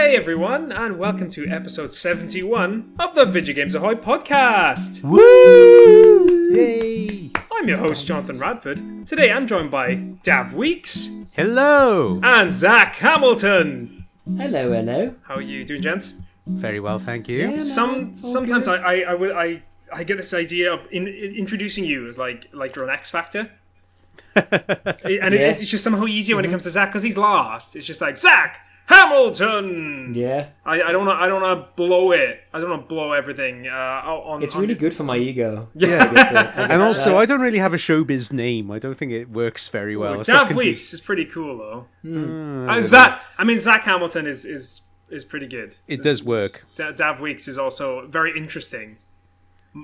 Hey everyone, and welcome to episode 71 of the Video Games Ahoy podcast. Woo! Yay! I'm your host, Jonathan Radford. Today I'm joined by Dav Weeks. Hello! And Zach Hamilton. Hello, hello. How are you doing, gents? Very well, thank you. Yeah, no, Sometimes good. I get this idea of introducing you as like you're an X Factor. It's just somehow easier when it comes to Zach because he's last. It's just like, Zach Hamilton. Yeah. I don't want to blow it. I don't want to blow everything. It's really good for my ego. Yeah. And also, I don't really have a showbiz name. I don't think it works very well. Dav Weeks is pretty cool though. Zach Hamilton is pretty good. It does work. Dav Weeks is also very interesting.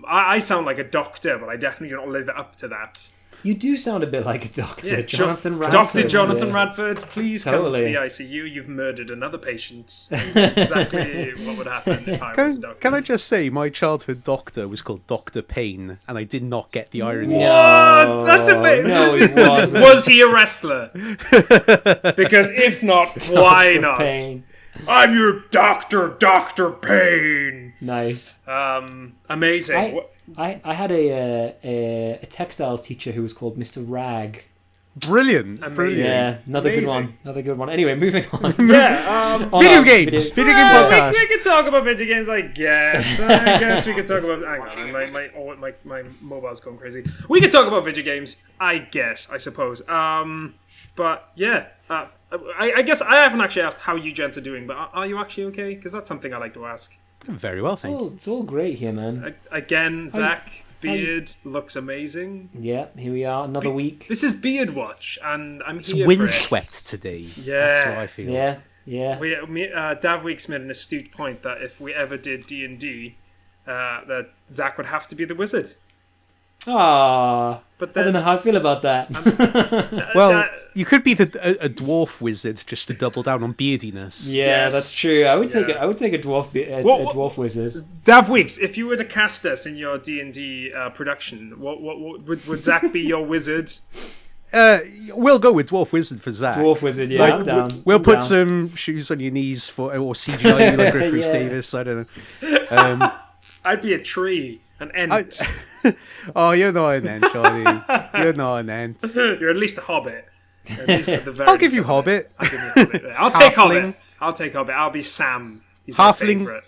I sound like a doctor, but I definitely don't live up to that. You do sound a bit like a doctor, Jonathan Radford. Dr. Jonathan Radford, please come to Totally. the ICU. You've murdered another patient. That's exactly what would happen if I was a doctor. Can I just say, my childhood doctor was called Dr. Payne, and I did not get the irony. What? That's amazing. No, he wasn't. Was he a wrestler? Because if not, why not? Payne. I'm your doctor, Dr. Payne. Nice. Amazing. I had a textiles teacher who was called Mr. Rag. Brilliant. Amazing. Brilliant. Yeah, another Amazing. good one. Anyway, moving on. Yeah. Video games. Video game podcast. We could talk about video games, I guess. I guess we could talk about. Hang on, my mobile's going crazy. We could talk about video games, I guess, I suppose. But yeah, I guess I haven't actually asked how you gents are doing, but are you actually okay? Because that's something I like to ask. Very well, thank you. It's all great here, man. Again, Zach, the beard looks amazing. Yeah, here we are, another week. This is Beard Watch, and I'm It's here for it. windswept today. Yeah. That's what I feel. Yeah. Dav Weeks made an astute point that if we ever did D&D, that Zach would have to be the wizard. Ah, But I then, don't know how I feel about that. Well, you could be a dwarf wizard just to double down on beardiness. Yeah, Yes. that's true. I would take Yeah. a dwarf a What- dwarf wizard. Dav Weeks, if you were to cast us in your D&D production, what would Zach be your wizard? We'll go with dwarf wizard for Zach. Dwarf wizard, yeah, I'm down. We'll I'm put down. some shoes on your knees or CGI you like Griffiths Yeah. Davis. I don't know. I'd be a tree, an ent. Oh, you're not an ant, Johnny. You're not an ant. You're at least a hobbit. At least at the very I'll give you least. Hobbit. I'll give you Hobbit. I'll take Halfling. Hobbit. I'll be Sam. He's my Halfling. favourite.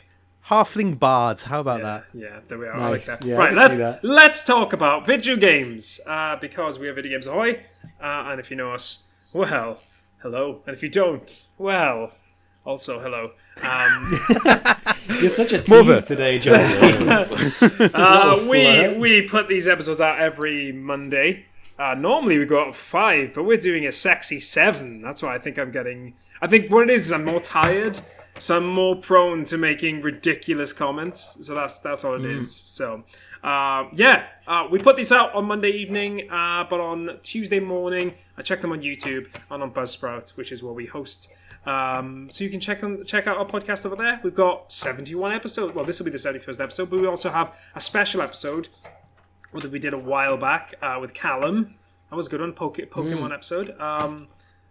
Halfling bard. How about that? Yeah, there we are. Nice. I like that. Yeah, I Right, can see that. let's talk about video games. Because we are Video Games Ahoy. And if you know us, well, hello. And if you don't, well, also hello. You're such a Mother. tease today, John. We put these episodes out every Monday. Normally we go out 5, but we're doing a sexy 7. That's why I think I'm getting... I think what it is I'm more tired, so I'm more prone to making ridiculous comments. So that's all it is. So, we put these out on Monday evening, but on Tuesday morning, I check them on YouTube and on Buzzsprout, which is where we host. So you can check out our podcast over there. We've got 71 episodes. Well, this will be the 71st episode, but we also have a special episode that we did a while back with Callum. That was a good one, Pokemon episode.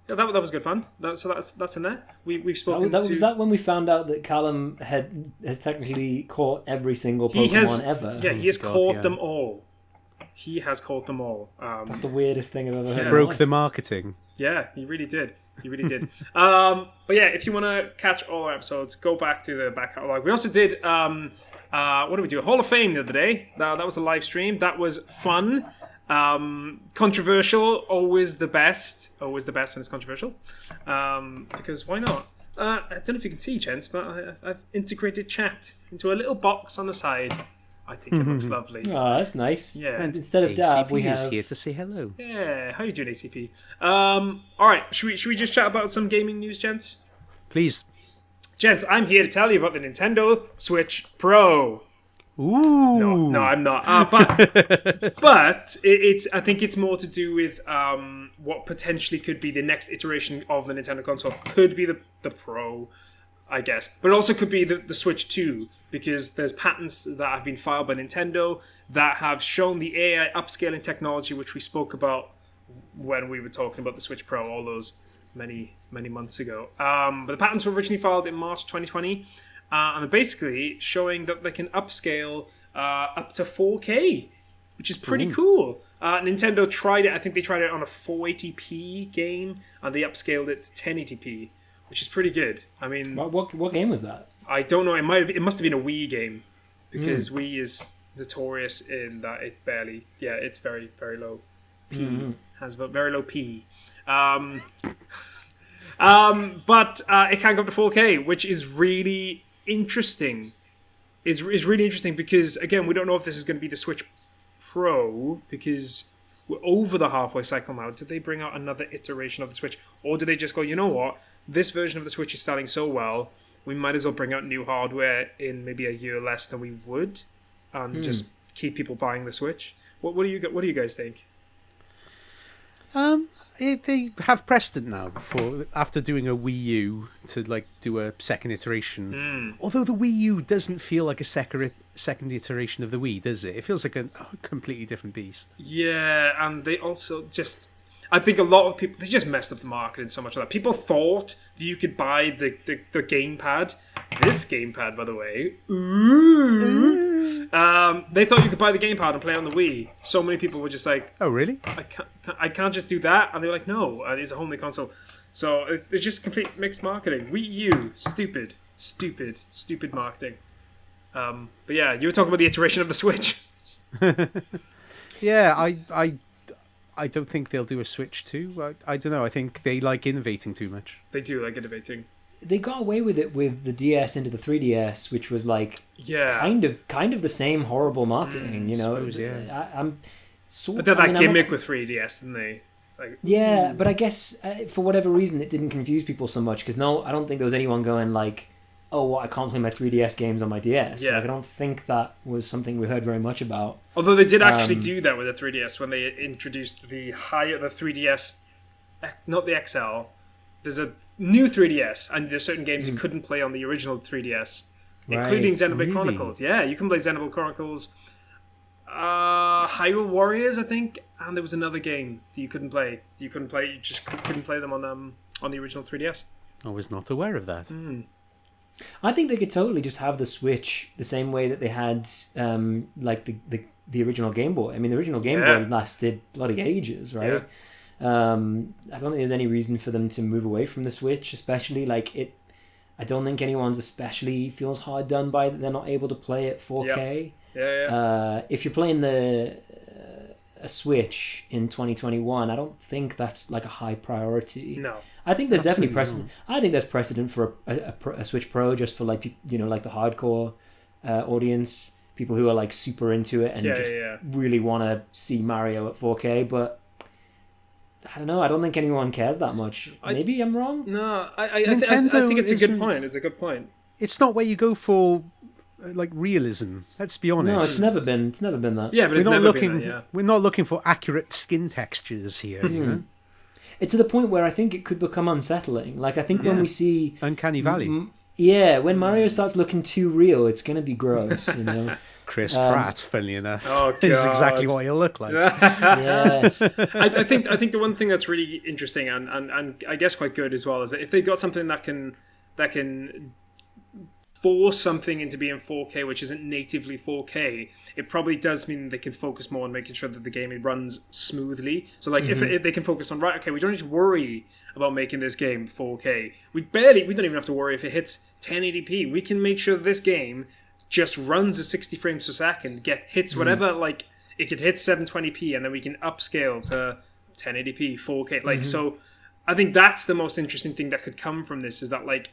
That was good fun. That's in there. We've spoken to... Was that when we found out that Callum has technically caught every single Pokemon ever? Yeah, he has God, caught yeah. them all. He has caught them all. That's the weirdest thing I've ever heard. in my Broke life. the marketing. Yeah, he really did. But yeah, if you want to catch all our episodes, go back to the back catalog. We also did what did we do? Hall of Fame the other day. That was a live stream. That was fun. Controversial, always the best when it's controversial. Because why not? I don't know if you can see, gents, but I've integrated chat into a little box on the side. I think it looks lovely. Oh, that's nice. Yeah. And instead of Dav, we ACP is have... here to say hello. Yeah, how you doing, ACP? All right, should we just chat about some gaming news, gents? Please. Gents, I'm here to tell you about the Nintendo Switch Pro. Ooh. No, I'm not. But it's. I think it's more to do with what potentially could be the next iteration of the Nintendo console. Could be the Pro, I guess. But it also could be the Switch 2, because there's patents that have been filed by Nintendo that have shown the AI upscaling technology, which we spoke about when we were talking about the Switch Pro, all those many months ago. But the patents were originally filed in March 2020, and they're basically showing that they can upscale up to 4K, which is pretty cool. Nintendo tried it. I think they tried it on a 480p game, and they upscaled it to 1080p, which is pretty good. I mean, what game was that? I don't know. It must have been a Wii game, because Wii is notorious in that it barely. Yeah, it's very very low P. Has a very low P. But it can go up to 4K, which is really interesting. Is really interesting because, again, we don't know if this is going to be the Switch Pro, because we're over the halfway cycle now. Did they bring out another iteration of the Switch, or did they just go, you know what, this version of the Switch is selling so well, we might as well bring out new hardware in maybe a year less than we would, and just keep people buying the Switch? What do you guys think? They have precedent now for, after doing a Wii U, to like do a second iteration. Although the Wii U doesn't feel like a second iteration of the Wii, does it? It feels like a completely different beast. Yeah, and they also just... I think a lot of people, they just messed up the marketing so much of that. People thought that you could buy the gamepad. This gamepad, by the way. They thought you could buy the gamepad and play on the Wii. So many people were just like, oh, really? I can't just do that. And they were like, no, it's a whole new console. So it's just complete mixed marketing. Wii U, stupid marketing. But yeah, you were talking about the iteration of the Switch. Yeah, I don't think they'll do a Switch 2. I don't know. I think they like innovating too much. They do like innovating. They got away with it with the DS into the 3DS, which was like kind of the same horrible marketing. You know, suppose, yeah. But they had that gimmick with 3DS, didn't they? It's like, yeah, but I guess for whatever reason it didn't confuse people so much, because I don't think there was anyone going like, oh, I can't play my 3DS games on my DS. Yeah. Like, I don't think that was something we heard very much about. Although they did actually do that with the 3DS when they introduced the 3DS, not the XL. There's a new 3DS, and there's certain games you couldn't play on the original 3DS, including Xenoblade Chronicles. Yeah, you can play Xenoblade Chronicles, Hyrule Warriors, I think, and there was another game that you couldn't play. You just couldn't play them on the original 3DS. I was not aware of that. I think they could totally just have the Switch the same way that they had like the original Game Boy. I mean, the original Game Boy lasted bloody ages, right? Yeah. I don't think there's any reason for them to move away from the Switch, especially like it. I don't think anyone's especially feels hard done by that they're not able to play at 4K. Yeah. If you're playing a Switch in 2021, I don't think that's like a high priority. No. I think there's definitely precedent. I think there's precedent for a Switch Pro, just for like like the hardcore audience, people who are like super into it and really want to see Mario at 4K. But I don't know. I don't think anyone cares that much. Maybe I'm wrong. No, I think it's a good point. It's a good point. It's not where you go for like realism. Let's be honest. No, it's never been that. Yeah, but we're not looking for accurate skin textures here. You know? It's to the point where I think it could become unsettling. Like, I think when we see Uncanny Valley. When Mario starts looking too real, it's going to be gross, you know. Chris Pratt, funnily enough, is exactly what he'll look like. Yeah. I think the one thing that's really interesting and I guess quite good as well is that if they've got something that can force something into being 4K, which isn't natively 4K, it probably does mean they can focus more on making sure that the game runs smoothly. So, like, if they can focus on, right, okay, we don't need to worry about making this game 4K. We don't even have to worry if it hits 1080p. We can make sure that this game just runs at 60 frames per second, hits whatever, like, it could hit 720p, and then we can upscale to 1080p, 4K. Like, so I think that's the most interesting thing that could come from this, is that, like,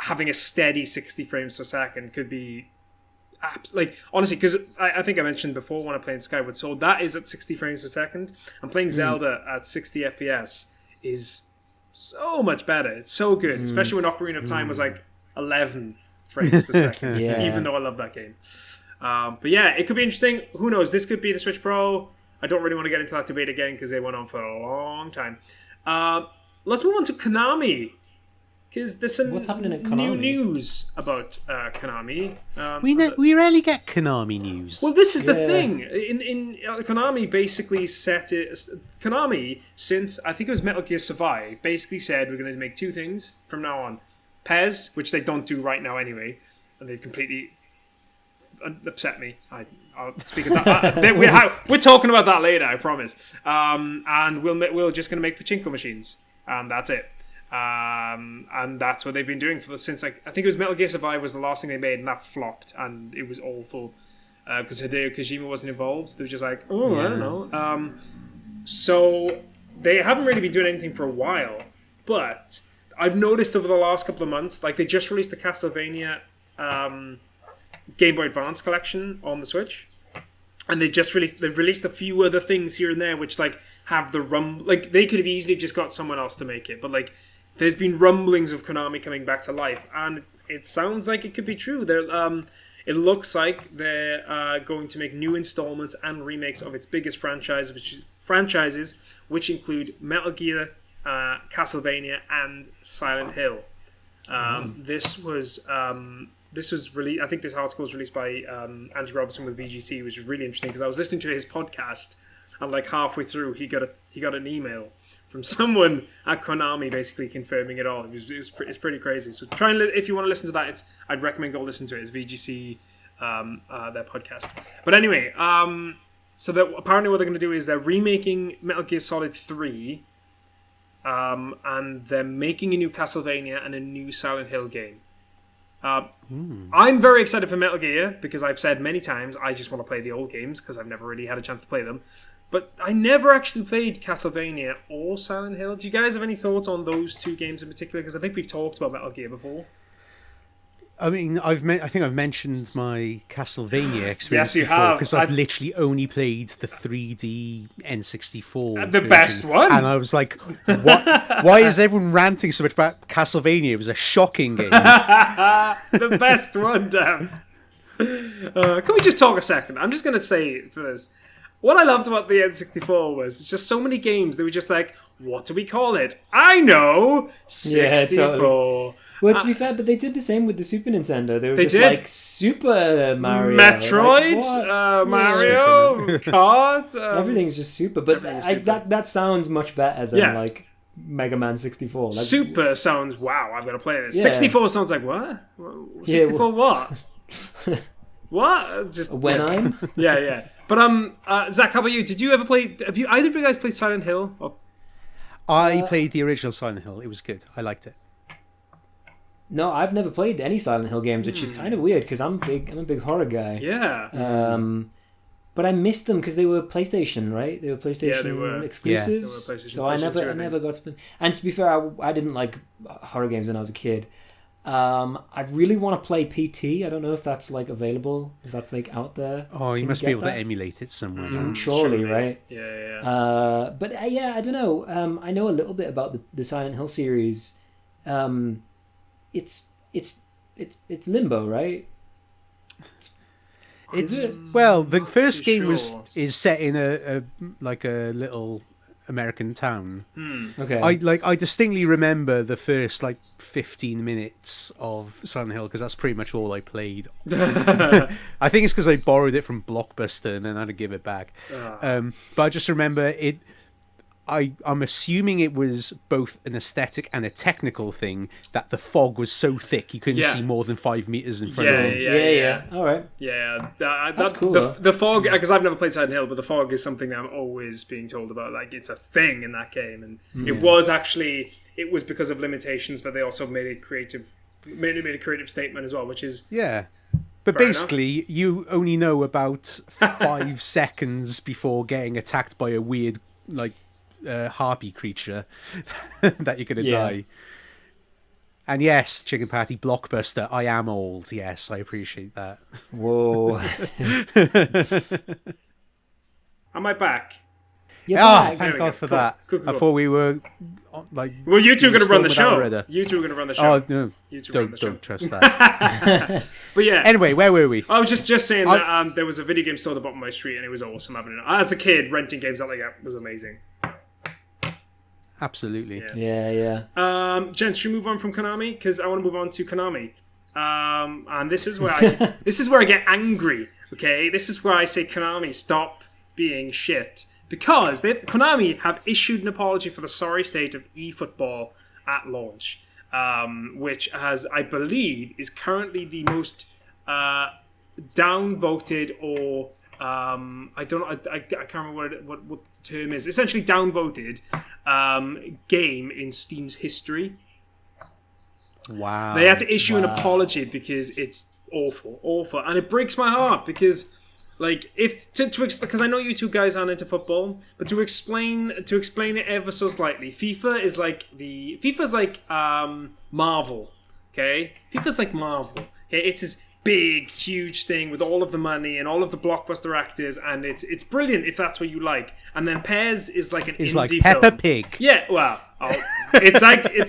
having a steady 60 frames per second could be like, honestly, because I think I mentioned before when I played Skyward Sword, that is at 60 frames per second, and playing Zelda at 60 FPS is so much better. It's so good, especially when Ocarina of Time was like 11 frames per second, even though I love that game. But yeah, it could be interesting. Who knows? This could be the Switch Pro. I don't really want to get into that debate again because they went on for a long time. Let's move on to Konami. because there's some What's happening at new Konami? news about Konami. We rarely get Konami news. Well, this is the Yeah. thing. In Konami basically set it. Konami, since I think it was Metal Gear Survive, basically said we're going to make two things from now on: PES, which they don't do right now anyway, and they've completely upset me. I'll speak of that. We're talking about that later, I promise. And we're just going to make pachinko machines, and that's it. And that's what they've been doing since I think it was Metal Gear Survive was the last thing they made, and that flopped, and it was awful because Hideo Kojima wasn't involved. They were just like, I don't know. So they haven't really been doing anything for a while, but I've noticed over the last couple of months, like they just released the Castlevania Game Boy Advance collection on the Switch, and they've released a few other things here and there which like have the like they could have easily just got someone else to make it, but like there's been rumblings of Konami coming back to life, and it sounds like it could be true. It looks like they're going to make new installments and remakes of its biggest franchises, which include Metal Gear, Castlevania, and Silent Hill. This was released. I think this article was released by Andy Robertson with VGC, which was really interesting because I was listening to his podcast, and like halfway through, he got an email from someone at Konami basically confirming it all. It's pretty crazy. So if you want to listen to that, I'd recommend go listen to it. It's VGC, their podcast. But anyway, so that apparently what they're going to do is they're remaking Metal Gear Solid 3, and they're making a new Castlevania and a new Silent Hill game. I'm very excited for Metal Gear because I've said many times I just want to play the old games because I've never really had a chance to play them. But I never actually played Castlevania or Silent Hill. Do you guys have any thoughts on those two games in particular? Because I think we've talked about Metal Gear before. I mean, I think I've mentioned my Castlevania experience. Yes, you have. Because I've literally only played the 3D N64 the version, best one. And I was like, what? Why is everyone ranting so much about Castlevania? It was a shocking game. The best one, damn. Can we just talk a second? I'm just going to say for this. What I loved about the N64 was just so many games. They were just like, what do we call it? I know! 64. Yeah, totally. Well, to be fair, but they did the same with the Super Nintendo. They were just did? like Super Mario. Metroid, like, Mario, Kart. Everything's just Super. But that sounds much better than like Mega Man 64. Like, Super sounds, wow, I've got to play this. Yeah. 64 sounds like, what? 64 what? What? Just I'm? Yeah. But Zach, how about you? Did you ever play? Have either of you guys played Silent Hill? I played the original Silent Hill. It was good. I liked it. No, I've never played any Silent Hill games, which is kind of weird because I'm a big horror guy. Yeah. But I missed them because they were PlayStation, right? They were PlayStation exclusives. Yeah. They were PlayStation so I never got to play. And to be fair, I didn't like horror games when I was a kid. I really want to play PT. I don't know if that's like available, if that's like out there. Oh, you must be able to emulate it somewhere. Surely, right? Yeah. But yeah, I don't know. I know a little bit about the Silent Hill series. It's Limbo, right? Well, the first game is set in a little American town. Okay. I distinctly remember the first 15 minutes of Silent Hill because that's pretty much all I played. I think it's because I borrowed it from Blockbuster and then I had to give it back. But I just remember it. I'm assuming it was both an aesthetic and a technical thing that the fog was so thick you couldn't see more than 5 meters in front of you. Yeah. All right. Yeah, that's cool. The fog, because I've never played Silent Hill, but the fog is something that I'm always being told about. Like, it's a thing in that game, and it was because of limitations, but they also made it a creative statement as well, which is But basically, you only know about 5 seconds before getting attacked by a weird harpy creature that you're gonna die. And yes, Chicken Patty, Blockbuster, I am old. Yes, I appreciate that. Whoa. Am I back? Thank God for that. Cool. I thought we were well, you two are going to run the show. You two are going to run the show. Oh no, don't trust that. But yeah. Anyway, where were we? I was just saying that there was a video game store at the bottom of my street, and it was awesome having it. As a kid, renting games out like that was amazing. absolutely. Yeah. Gents, should we move on from Konami? Because I want to move on to Konami. And this is where I get angry. Okay, this is where I say Konami, stop being shit. Because Konami have issued an apology for the sorry state of eFootball at launch, which has, I believe, is currently the most downvoted or I can't remember what the term is. Essentially, downvoted game in Steam's history. Wow. They had to issue an apology because it's awful, and it breaks my heart because. Like because I know you two guys aren't into football, but to explain it ever so slightly, FIFA's like Marvel, okay? FIFA's like Marvel, okay? It's this big, huge thing with all of the money and all of the blockbuster actors, and it's brilliant if that's what you like. And then PES is like an indie like film. Peppa Pig. Yeah, well, it's like I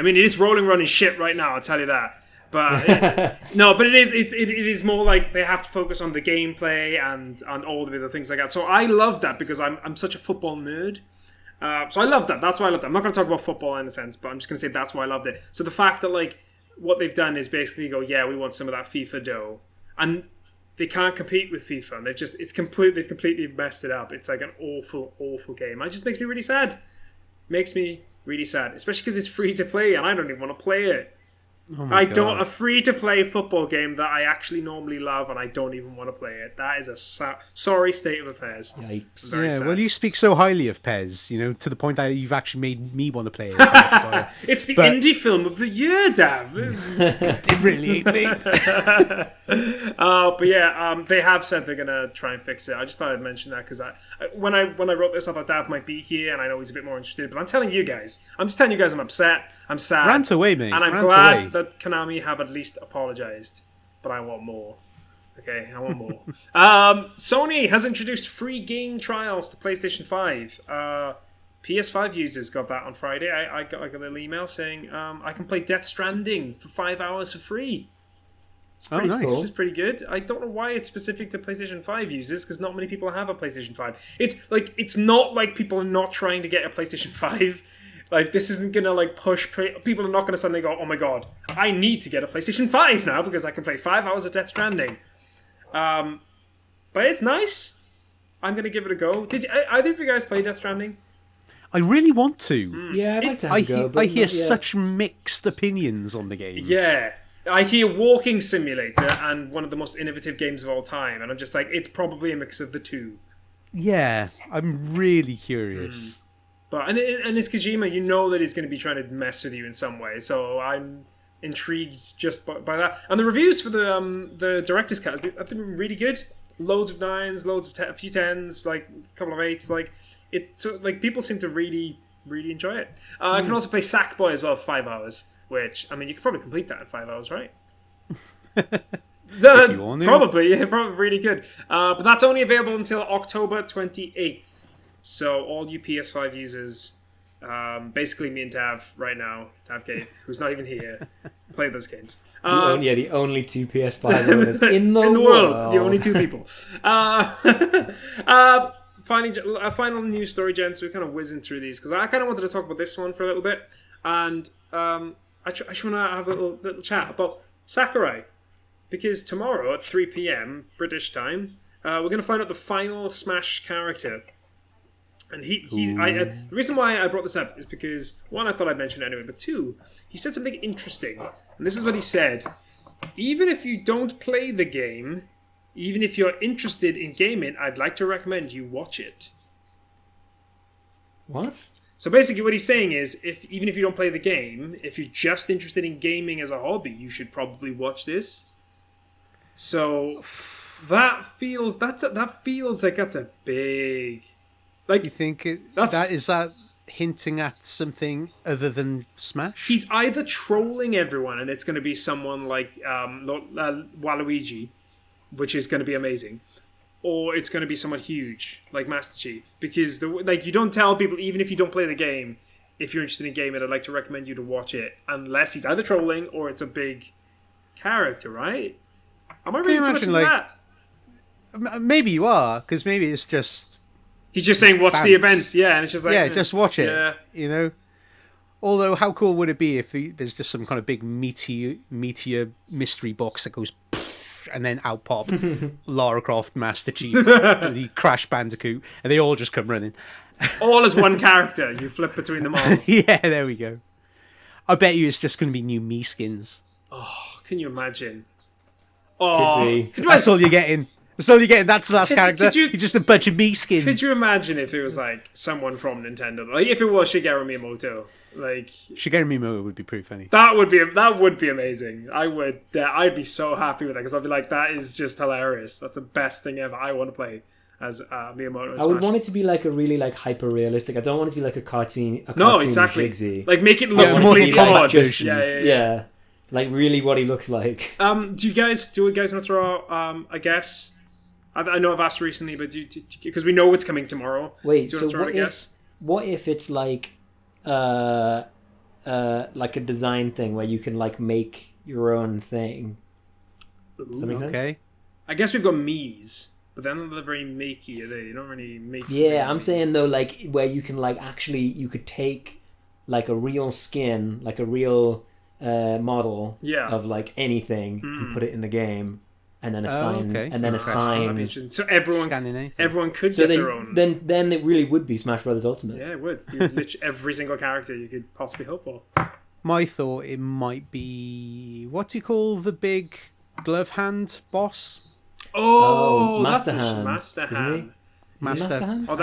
mean, it is rolling around in shit right now. I'll tell you that. But it is more like they have to focus on the gameplay and all the other things like that. So I love that because I'm such a football nerd. So I love that. That's why I love that. I'm not going to talk about football in a sense, but I'm just going to say that's why I loved it. So the fact that like what they've done is basically go, yeah, we want some of that FIFA dough, and they can't compete with FIFA. And they've completely messed it up. It's like an awful game. It just makes me really sad. Makes me really sad, especially because it's free to play and I don't even want to play it. Oh my God. A free-to-play football game that I actually normally love, and I don't even want to play it. That is a sorry state of affairs. Yikes. Yeah, well, you speak so highly of PES, to the point that you've actually made me want to play it. It's the indie film of the year, Dav. It really ain't me. But yeah, they have said they're gonna try and fix it. I just thought I'd mention that because when I wrote this, I thought Dav might be here, and I know he's a bit more interested. But I'm just telling you guys, I'm upset, I'm sad, Rant away, mate. and I'm glad that Konami have at least apologized. But I want more. Okay, I want more. Sony has introduced free game trials to PlayStation 5. PS5 users got that on Friday. I got like a little email saying I can play Death Stranding for 5 hours for free. Nice. Cool. It's pretty good. I don't know why it's specific to PlayStation 5 users because not many people have a PlayStation 5. It's not like people are not trying to get a PlayStation 5. Like, this isn't going to, like, push... People are not going to suddenly go, oh my god, I need to get a PlayStation 5 now because I can play 5 hours of Death Stranding. But it's nice. I'm going to give it a go. Did either of you guys play Death Stranding? I really want to. Yeah, I'd like to have a go. I hear such mixed opinions on the game. Yeah. I hear Walking Simulator and one of the most innovative games of all time. And I'm just like, it's probably a mix of the two. Yeah, I'm really curious. But and it's Kojima, you know that he's going to be trying to mess with you in some way. So I'm intrigued just by that. And the reviews for the director's cut have been really good. Loads of 9s, a few 10s, like a couple of 8s. Like it's so, like people seem to really enjoy it. I can also play Sackboy as well for 5 hours, which I mean you could probably complete that in 5 hours, right? If you want to. Probably really good. But that's only available until October 28th. So all you PS5 users, basically me and Tav right now, Tav Kate, who's not even here, play those games. The only two PS5 owners in the world. The only two people. A final news story, gents. We're kind of whizzing through these because I kind of wanted to talk about this one for a little bit, and I just want to have a little chat about Sakurai, because tomorrow at 3 p.m. British time, we're going to find out the final Smash character. And the reason why I brought this up is because, one, I thought I'd mention it anyway, but two, he said something interesting. And this is what he said. Even if you don't play the game, even if you're interested in gaming, I'd like to recommend you watch it. What? So basically what he's saying is, even if you don't play the game, if you're just interested in gaming as a hobby, you should probably watch this. So that feels like that's a big... Like, you think that hinting at something other than Smash? He's either trolling everyone, and it's going to be someone like Waluigi, which is going to be amazing, or it's going to be someone huge like Master Chief. Because you don't tell people, even if you don't play the game, if you're interested in gaming, I'd like to recommend you to watch it, unless he's either trolling or it's a big character, right? Am I reading too much into that? Maybe you are, because maybe it's just He's just saying, watch the event. Yeah, and it's just like... Yeah, just watch it. Yeah. You know? Although, how cool would it be if there's just some kind of big meteor mystery box that goes... and then out pop Lara Croft, Master Chief, the Crash Bandicoot, and they all just come running. All as one character. You flip between them all. Yeah, there we go. I bet you it's just going to be new Mii skins. Oh, can you imagine? Oh, Could be. Could you That's imagine? all you're getting. That's all you're getting. That's the last character. could you- You're just a bunch of Mii skins. Could you imagine if it was like someone from Nintendo? Like if it was Shigeru Miyamoto, like Shigeru Miyamoto would be pretty funny. that would be amazing. I'd be so happy with that because I'd be like, that is just hilarious. That's the best thing ever. I want to play as Miyamoto. I would want it to be like a really like hyper realistic. I don't want it to be like a cartoon. No, exactly. Jigsy. Like make it look Yeah, completely Mortal Kombat odd. version. Yeah, like really what he looks like. Do you guys want to throw out a guess? I know I've asked recently, but because we know it's coming tomorrow. Wait, do you so want to throw out a guess? what if it's like a design thing where you can like make your own thing? Does that make sense? Okay. I guess we've got Mii's, but they're not very makey, are they? You don't really make. Yeah, I'm saying though, like where you can like actually you could take like a real skin, like a real model of like anything and put it in the game, and then assign okay. That'd be interesting. So everyone could So get their own. then it really would be Smash Brothers Ultimate. Yeah, it would. Literally every single character you could possibly hope for. My thought, it might be... What do you call the big glove hand boss? Oh, Master that's Hand. Master Isn't Hand. he? Is it Master- Master Hand? Oh,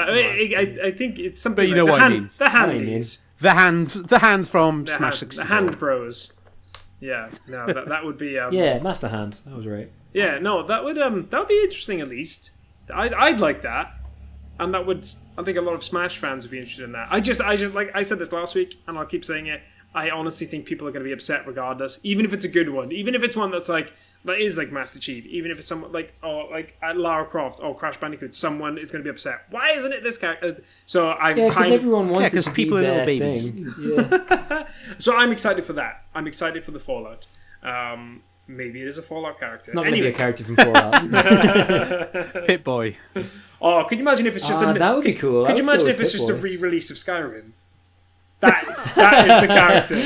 I think it's something. But you like know the what I mean. The I know what you handies. The hand from The Smash hand, 64. the hand bros. Yeah, no, that would be. Yeah, Master Hand. That was right. Yeah, no, that would be interesting at least. I'd like that, and that would. I think a lot of Smash fans would be interested in that. I just like I said this last week, and I'll keep saying it. I honestly think people are going to be upset regardless, even if it's a good one, even if it's one that's like that is like Master Chief, even if it's someone like Lara Croft or Crash Bandicoot, someone is going to be upset. Why isn't it this character? So I'm Yeah, because everyone wants Yeah, it 'cause to people be are little their babies. thing. Yeah. So I'm excited for that. I'm excited for the Fallout. Maybe it is a Fallout character. It's not going to Anyway. be a character from Fallout. Pit Boy. Oh, could you imagine if it's just that would be cool. Could you imagine if it's just a re-release of Skyrim? That is the character.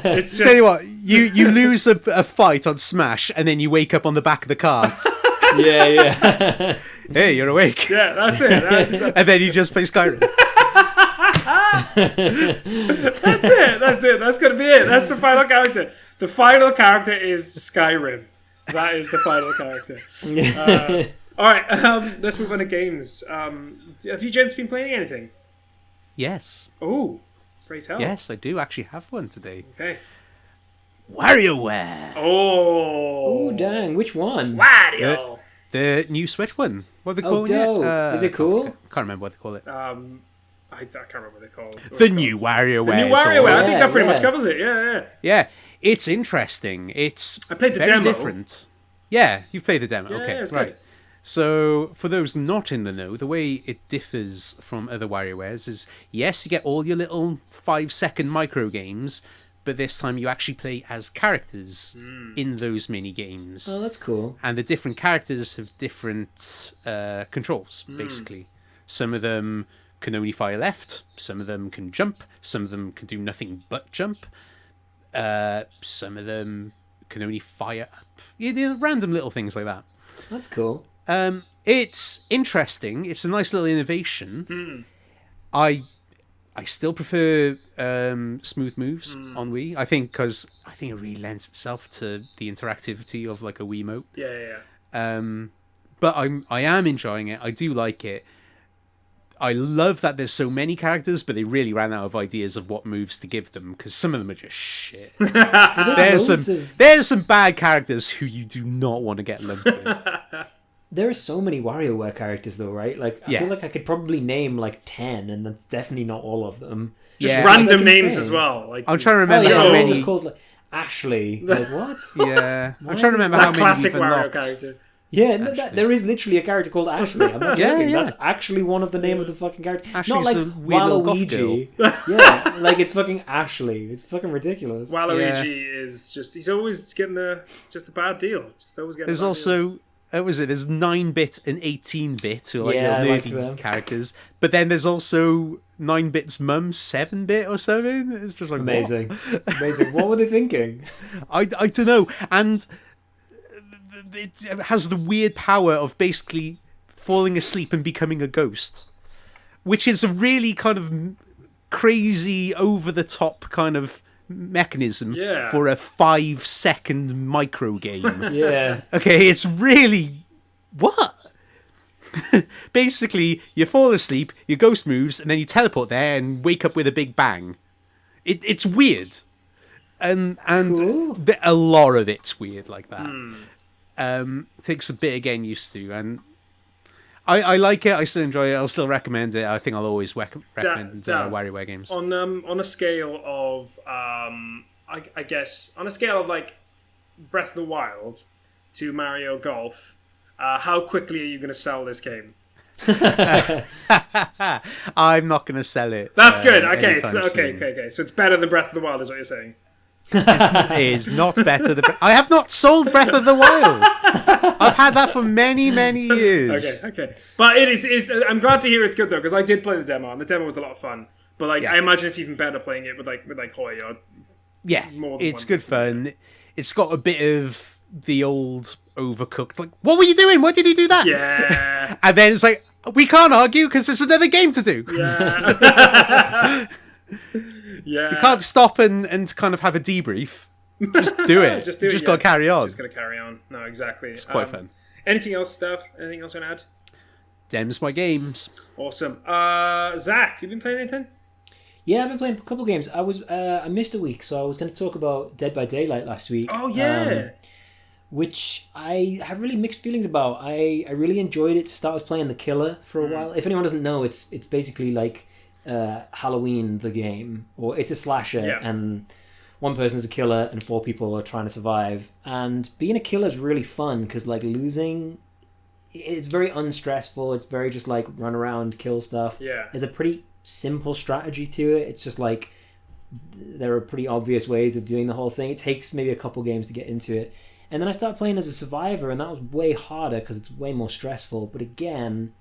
It's just. Tell you what, you lose a fight on Smash, and then you wake up on the back of the cart. Yeah. Hey, you're awake. Yeah, that's it. And then you just play Skyrim. That's it. That's gonna be it. That's the final character. The final character is Skyrim. That is the final character. All right, let's move on to games. Have you gents been playing anything? Yes. Oh, praise hell. Yes, I do actually have one today. Okay. Warioware. Oh. Oh, dang. Which one? Wario. The new Switch one. What are they Oh, calling dope. it? Is it cool? Can't remember what they call it. I can't remember what they're called. The new WarioWare. The new WarioWare. I think that pretty Yeah. much covers it. Yeah. Yeah, it's interesting. It's I played the very demo. different. Yeah, you've played the demo. Yeah, okay, it's right. good. So, for those not in the know, the way it differs from other WarioWares is, yes, you get all your little 5-second micro games, but this time you actually play as characters in those mini games. Oh, that's cool. And the different characters have different controls, basically. Some of them can only fire left, some of them can jump, some of them can do nothing but jump, some of them can only fire up. You know, random little things like that. That's cool. It's interesting. It's a nice little innovation. I still prefer smooth moves on Wii. I think it really lends itself to the interactivity of like a Wiimote. Yeah. But I am enjoying it. I do like it. I love that there's so many characters, but they really ran out of ideas of what moves to give them because some of them are just shit. There's some bad characters who you do not want to get lumped with. There are so many WarioWare characters, though, right? Like, I feel like I could probably name like 10, and that's definitely not all of them. Just Yeah. random It's like names insane. as well. Like I'm trying to Oh remember yeah, how they're all many. just called like Ashley. Like what? Yeah, I'm trying to remember how that many classic you've Wario unlocked. character. Yeah, no, there is literally a character called Ashley. I'm not Yeah, joking. yeah. That's actually one of the name of the fucking character. Ashley's not like the weird little goth Waluigi. Yeah, like it's fucking Ashley. It's fucking ridiculous. Waluigi is just—he's always getting just a bad deal. Just always getting. There's a bad also was it? There's 9-bit and 18-bit, who are like Yeah, I little like nerdy them. characters. But then there's also 9-bit's mum, 7-bit or something. It's just like Amazing. what? Amazing. What were they thinking? I don't know. And it has the weird power of basically falling asleep and becoming a ghost, which is a really kind of crazy, over-the-top kind of mechanism for a 5-second micro game. Yeah. Okay, it's really... What? Basically, you fall asleep, your ghost moves, and then you teleport there and wake up with a big bang. It's weird. And Cool. a lot of it's weird like that. Takes a bit of getting used to, and I like it. I still enjoy it. I'll still recommend it. I think I'll always recommend Warioware games. On a scale of I guess on a scale of like Breath of the Wild to Mario Golf, how quickly are you going to sell this game? I'm not going to sell it. That's good. Okay, okay. So it's better than Breath of the Wild, is what you're saying. It is not better than... I have not sold Breath of the Wild. I've had that for many, many years. Okay. But it is. I'm glad to hear it's good though, because I did play the demo, and the demo was a lot of fun. But like, I imagine it's even better playing it with Ahoy. Or more than it's one good person. fun. It's got a bit of the old Overcooked. Like, what were you doing? Why did you do that? Yeah. And then it's like, we can't argue because there's another game to do. Yeah. Yeah. You can't stop and kind of have a debrief. Just do it. Just do it. Just got to carry on. Just got to carry on. No, exactly. It's quite fun. Anything else, Steph? Anything else you want to add? Them's my games. Awesome. Zach, you been playing anything? Yeah, I've been playing a couple games. I missed a week, so I was going to talk about Dead by Daylight last week. Oh, yeah. Which I have really mixed feelings about. I really enjoyed it to start with playing the killer for a while. If anyone doesn't know, it's basically like Halloween, the game, or it's a slasher, and one person is a killer and 4 people are trying to survive. And being a killer is really fun because like losing, it's very unstressful. It's very just like run around, kill stuff. Yeah. There's a pretty simple strategy to it. It's just like there are pretty obvious ways of doing the whole thing. It takes maybe a couple games to get into it. And then I started playing as a survivor, and that was way harder because it's way more stressful. But again,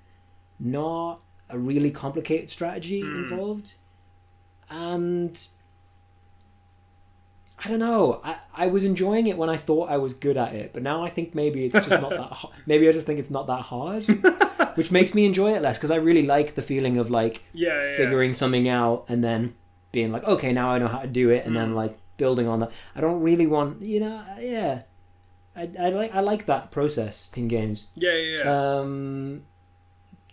not a really complicated strategy involved. And I don't know. I was enjoying it when I thought I was good at it, but now I think maybe it's just not that. Maybe I just think it's not that hard, which makes me enjoy it less because I really like the feeling of like figuring something out and then being like, okay, now I know how to do it, and then like building on that. I don't really want, I like that process in games.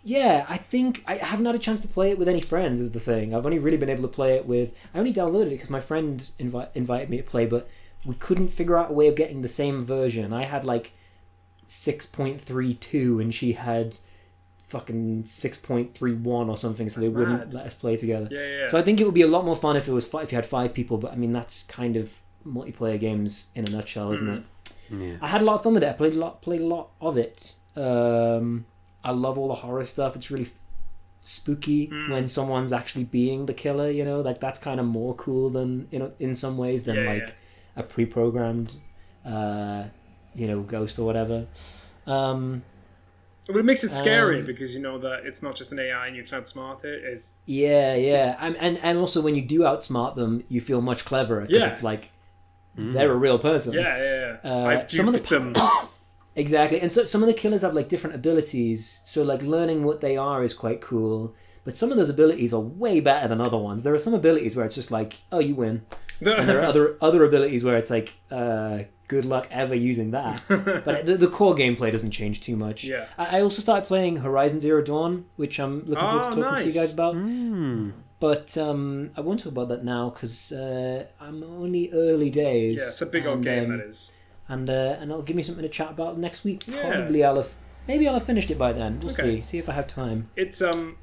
I think I haven't had a chance to play it with any friends is the thing. I've only really been able to play it with... I only downloaded it because my friend invited me to play, but we couldn't figure out a way of getting the same version. I had like 6.32 and she had fucking 6.31 or something, so they wouldn't let us play together. So I think it would be a lot more fun if it was if you had 5 people, but I mean that's kind of multiplayer games in a nutshell, isn't it? Yeah. I had a lot of fun with it. I played a lot of it. I love all the horror stuff. It's really spooky when someone's actually being the killer, like that's kind of more cool than in some ways than a pre-programmed ghost or whatever. But it makes it scary because you know that it's not just an AI and you can outsmart it. And also when you do outsmart them, you feel much cleverer because it's like they're a real person. I've duped them. Exactly, and so some of the killers have like different abilities, so like learning what they are is quite cool, but some of those abilities are way better than other ones. There are some abilities where it's just like, oh, you win, and there are other abilities where it's like, good luck ever using that. But the core gameplay doesn't change too much. I also started playing Horizon Zero Dawn, which I'm looking forward to talking to you guys about. But I won't talk about that now because I'm only early days. Yeah, it's a big old game, that is. And it'll give me something to chat about next week. Probably I'll have finished it by then. We'll see if I have time. It's okay.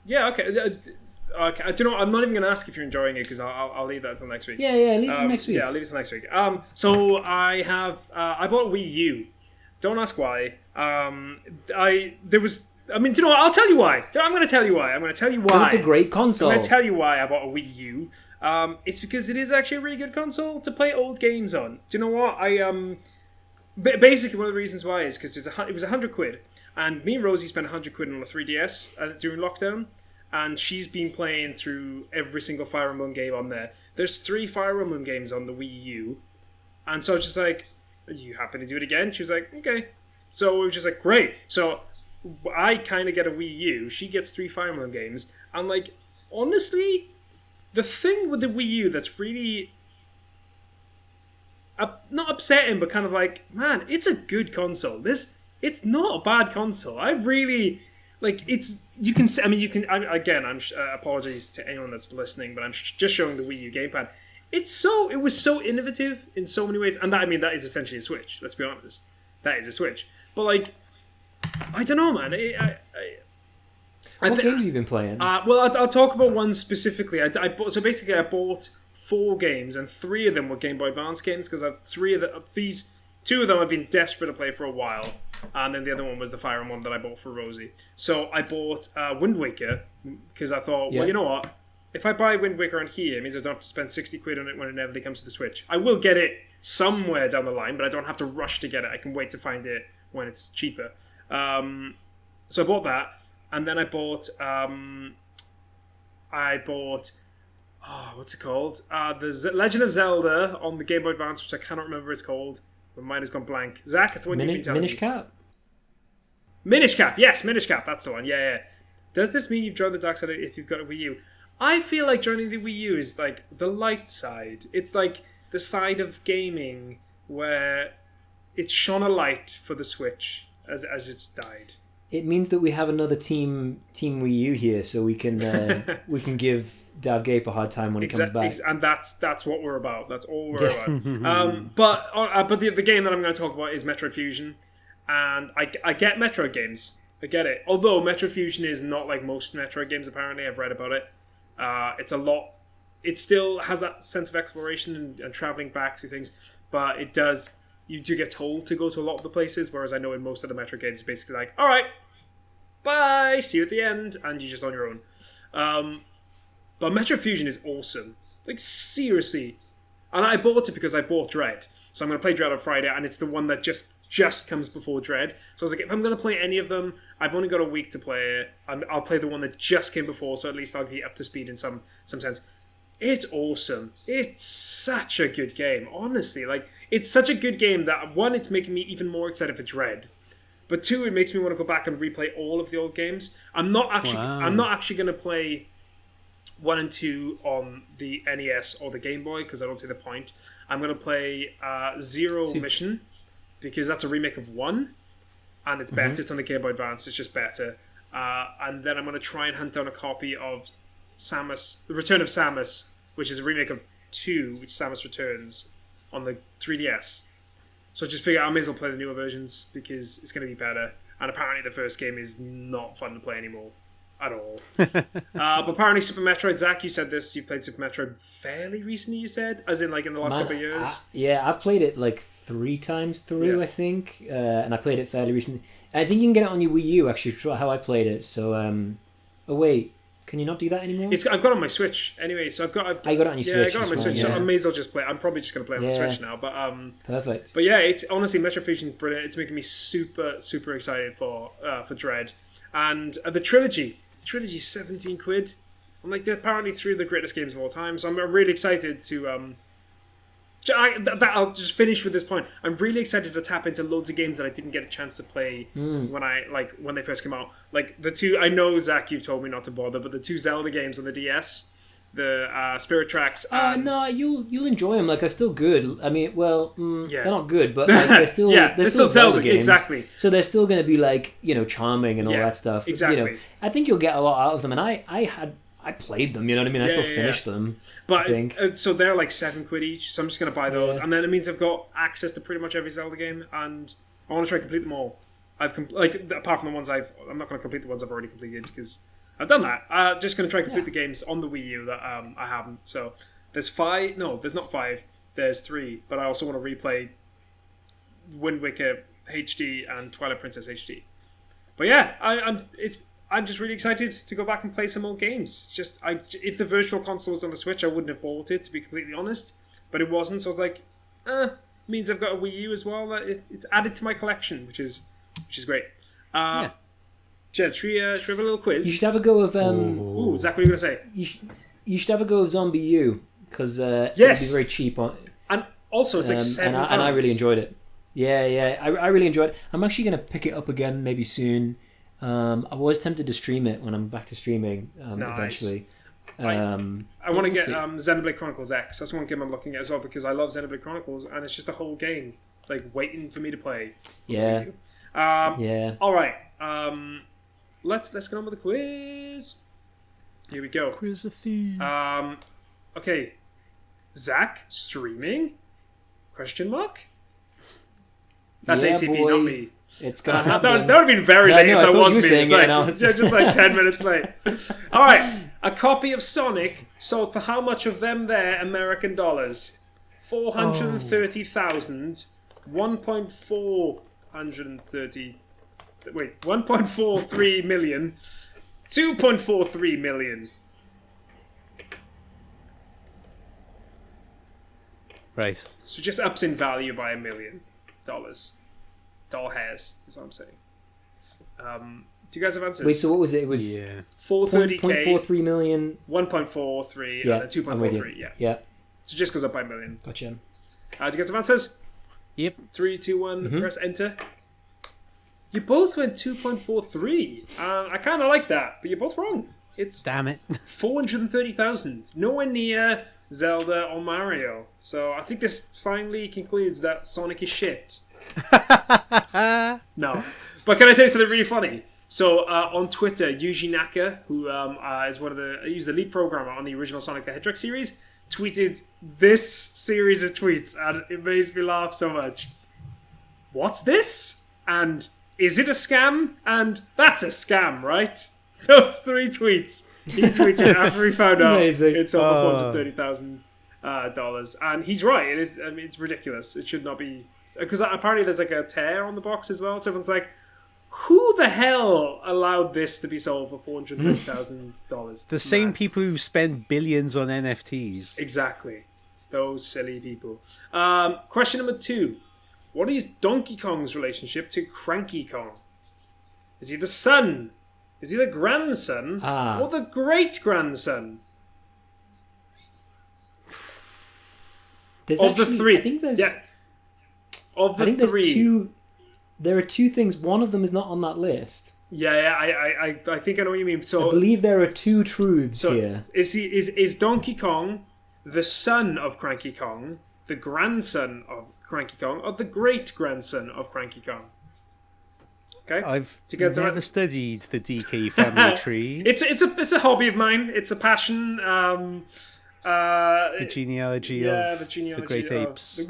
I don't know. I'm not even going to ask if you're enjoying it because I'll leave that until next week. Yeah, leave it next week. Yeah, I'll leave it till next week. So I have I bought a Wii U. Don't ask why. Do you know what? I'll tell you why. I'm going to tell you why. It's a great console. I'm going to tell you why I bought a Wii U. It's because it is actually a really good console to play old games on. Do you know what? Basically, one of the reasons why is because it was £100, and me and Rosie spent £100 on a 3DS during lockdown, and she's been playing through every single Fire Emblem game on there. There's 3 Fire Emblem games on the Wii U, and so I was just like, "Are you happy to do it again?" She was like, "Okay." So we were just like, "Great." So I kind of get a Wii U. She gets 3 Fire Emblem games, and like, honestly, the thing with the Wii U that's really not upsetting, but kind of like, man, it's a good console. It's not a bad console. I really like. It's you can. I mean, you can. Again, I'm apologies to anyone that's listening, but I'm just showing the Wii U gamepad. It was so innovative in so many ways, and that is essentially a Switch. Let's be honest, that is a Switch. But like, I don't know, man. What games have you been playing? Well, I'll talk about one specifically. I bought 4 games, and 3 of them were Game Boy Advance games because these 2 of them I've been desperate to play for a while, and then the other one was the Fire Emblem that I bought for Rosie. So I bought Wind Waker because I thought, well, you know what? If I buy Wind Waker on here, it means I don't have to spend £60 on it when it inevitably comes to the Switch. I will get it somewhere down the line, but I don't have to rush to get it. I can wait to find it when it's cheaper. So I bought that, and then I bought what's it called? The Legend of Zelda on the Game Boy Advance, which I cannot remember what it's called. My mind has gone blank. Zach, it's the one you've been telling Minish Cap? Minish Cap, yes, Minish Cap, that's the one, yeah. Does this mean you've joined the dark side if you've got a Wii U? I feel like joining the Wii U is like the light side. It's like the side of gaming where it shone a light for the Switch as it's died. It means that we have another team Wii U here, so we can give Dav Gape a hard time when he comes back. And that's what we're about. That's all we're about. But the game that I'm going to talk about is Metroid Fusion, and I get Metroid games. I get it. Although Metroid Fusion is not like most Metroid games. Apparently, I've read about it. It's a lot. It still has that sense of exploration and traveling back through things, but it does. You do get told to go to a lot of the places, whereas I know in most of the Metroid games, it's basically like, all right, bye, see you at the end, and you're just on your own. But Metroid Fusion is awesome. Like, seriously. And I bought it because I bought Dread. So I'm going to play Dread on Friday, and it's the one that just comes before Dread. So I was like, if I'm going to play any of them, I've only got a week to play it. I'll play the one that just came before, so at least I'll be up to speed in some sense. It's awesome. It's such a good game, honestly. Like, it's such a good game that, 1, it's making me even more excited for Dread. But 2, it makes me want to go back and replay all of the old games. I'm not actually going to play 1 and 2 on the NES or the Game Boy because I don't see the point. I'm going to play Zero Mission because that's a remake of 1 and it's better. It's on the Game Boy Advance. It's just better. And then I'm going to try and hunt down a copy of Samus, The Return of Samus, which is a remake of 2, which Samus Returns on the 3DS. So I just figure I may as well play the newer versions because it's going to be better. And apparently the first game is not fun to play anymore. At all. But apparently Super Metroid, Zach, you said this, you played Super Metroid fairly recently, you said? As in, like, in the last couple of years? I've played it, like, 3 times through, I think. And I played it fairly recently. I think you can get it on your Wii U, actually, how I played it. So, oh, wait. Can you not do that anymore? I've got it on my Switch, anyway, so I got it on your Switch. Yeah, I got it on my Switch, so I may as well just play. I'm probably just going to play it on the Switch now, but... Perfect. But yeah, it's honestly, Metroid Fusion is brilliant. It's making me super, super excited for Dread. And the trilogy... Trilogy's £17. I'm like, they're apparently 3 of the greatest games of all time, so I'm really excited to I'll just finish with this point. I'm really excited to tap into loads of games that I didn't get a chance to play when they first came out. Like the 2, I know Zach, you've told me not to bother, but the 2 Zelda games on the DS, the Spirit Tracks. And... no, you'll enjoy them. Like, they're still good. I mean, they're not good, but like, they're still they're still Zelda games. Exactly. So they're still going to be like, charming and all that stuff. Exactly. I think you'll get a lot out of them, and I played them. You know what I mean? I still finished them. But I think. So they're like £7 each. So I'm just going to buy those, and then it means I've got access to pretty much every Zelda game, and I want to try to complete them all. Apart from the ones I'm not going to complete the ones I've already completed because I've done that. I'm just going to try and complete the games on the Wii U that I haven't. So there's 5. No, there's not 5. There's 3. But I also want to replay Wind Waker HD and Twilight Princess HD. But yeah, I'm just really excited to go back and play some old games. It's just if the Virtual Console was on the Switch, I wouldn't have bought it, to be completely honest. But it wasn't, so I was like, means I've got a Wii U as well. It's added to my collection, which is great. Jed, should we have a little quiz? You should have a go of... Ooh, Zach, what are you going to say? You should have a go of Zombie U, because it'd be very cheap. And also, it's like £7. And I really enjoyed it. Yeah, I really enjoyed it. I'm actually going to pick it up again maybe soon. I was tempted to stream it when I'm back to streaming eventually. I want to get Xenoblade Chronicles X. That's one game I'm looking at as well, because I love Xenoblade Chronicles, and it's just a whole game like waiting for me to play. Yeah. All right. Let's get on with the quiz. Here we go. Quiz of the... Okay. Zach streaming? Question mark? That's ACP, boy. not me. It's gonna happen. That would have been very late if that was me. It's like, no. just like 10 minutes late. All right. A copy of Sonic sold for how much of them there American dollars? 430,000. 1.43 million. 2.43 million. Right. So just ups in value by $1 million. Doll hairs is what I'm saying. Do you guys have answers? Wait, so what was it? It was 430k, 0.43 million, 1.43, and a 2.43. Yeah. So it just goes up by $1 million. Gotcha. Do you guys have answers? Yep. 3, 2, 1. Press enter. You both went 2.43. I kind of like that, but you're both wrong. It's damn it. 430,000. Nowhere near Zelda or Mario. So I think this finally concludes that Sonic is shit. No. But can I say something really funny? So on Twitter, Yuji Naka, who is he's the lead programmer on the original Sonic the Hedgehog series, tweeted this series of tweets, and it makes me laugh so much. What's this? And is it a scam? And that's a scam, right? Those 3 tweets he tweeted after he found out it's over $430,000. And he's right. It is. I mean, it's ridiculous. It should not be, because apparently there's like a tear on the box as well. So everyone's like, who the hell allowed this to be sold for $430,000? The same people who spend billions on NFTs. Exactly. Those silly people. Question number 2. What is Donkey Kong's relationship to Cranky Kong? Is he the son? Is he the grandson? Or the great-grandson? There's of the 3. I think there's... Yeah. Of the 3. There are 2 things. One of them is not on that list. Yeah, I think I know what you mean. So I believe there are 2 truths here. Is Donkey Kong the son of Cranky Kong, the grandson of Cranky Kong, or the great-grandson of Cranky Kong? Okay. I've never studied the DK family tree. It's a hobby of mine. It's a passion. The genealogy of the great apes.